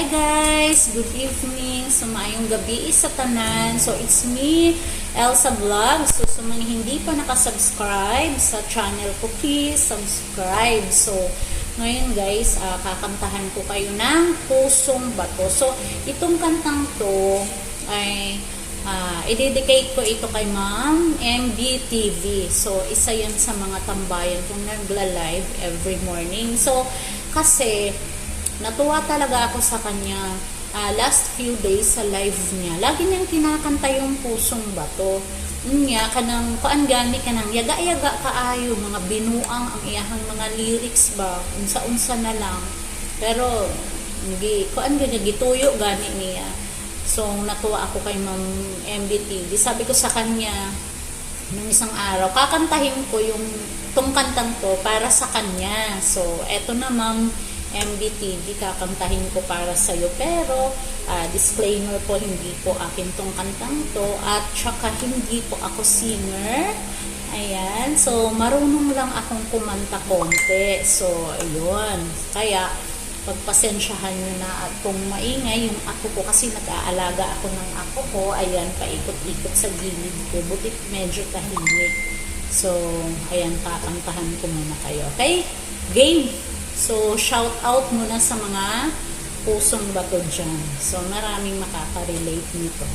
Hi guys! Good evening! Sumayong gabi sa tanan. So it's me, Elsa Vlog. So sa mga hindi pa nakasubscribe sa channel ko, please subscribe. So ngayon guys, kakantahan ko kayo ng Pusong Bato. So itong kantang to ay i-dedicate ko ito kay Ma'am MBTV. So isa yan sa mga tambayan kung nagla-live every morning. So kasi natuwa talaga ako sa kanya last few days sa live niya. Lagi niyang kinakanta yung Pusong Bato. Niya, kanang kuan gani kanang yaga-yaga kaayo, mga binuang ang iyahang mga lyrics ba, unsa-unsa na lang. Pero, kuan gani, gituyo gani niya. So, natuwa ako kay Ma'am MBTV. Sabi ko sa kanya, nung isang araw, kakantahin ko yung tong kantang to para sa kanya. So, eto na Ma'am MBTV, kakantahin ko para sa'yo. Pero, disclaimer po, hindi po akin tong kantang to. At saka, hindi po ako singer. Ayan. So, marunong lang akong kumanta konti. So, ayun. Kaya, pagpasensyahan nyo na at kung maingay yung ako ko, kasi nag-aalaga ako ng ako ko, ayan, paikot-ikot sa gilid ko. Butit medyo tahimik. So, ayan, kakantahan ko muna kayo. Okay? Game! So, shout out muna sa mga pusong bato dyan. So, maraming makaka-relate nito.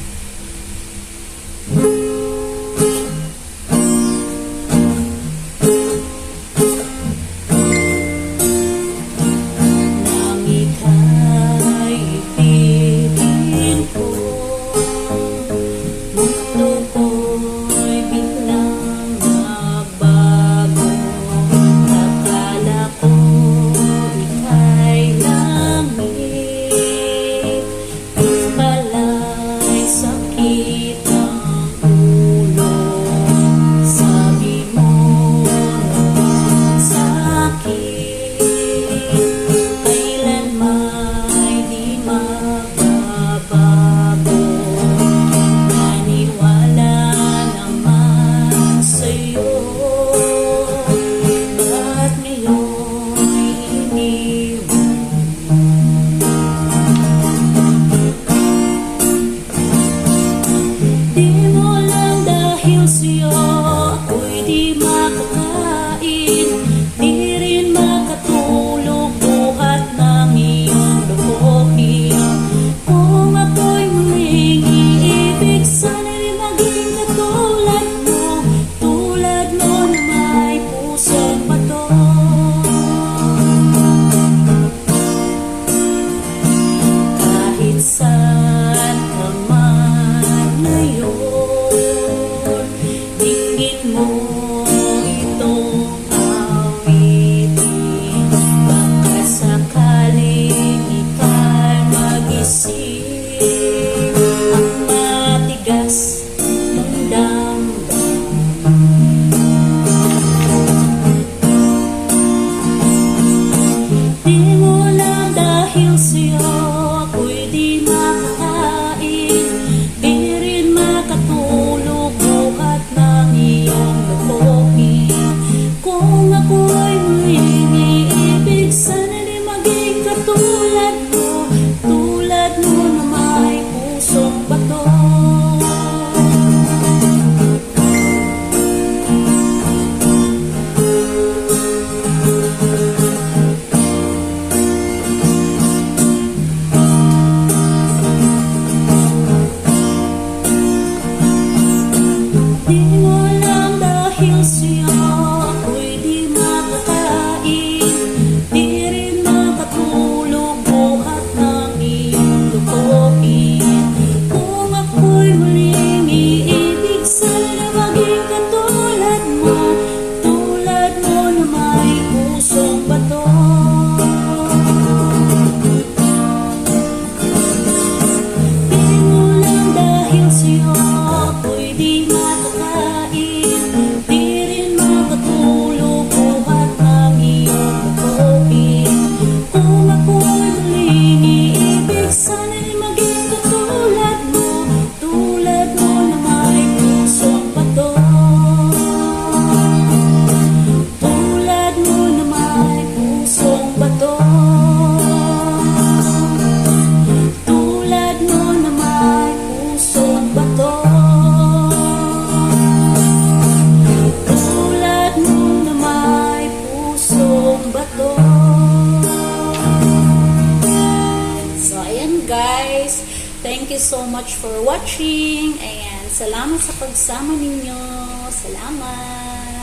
thank you so much for watching. Ayan, salamat sa pagsama ninyo. Salamat.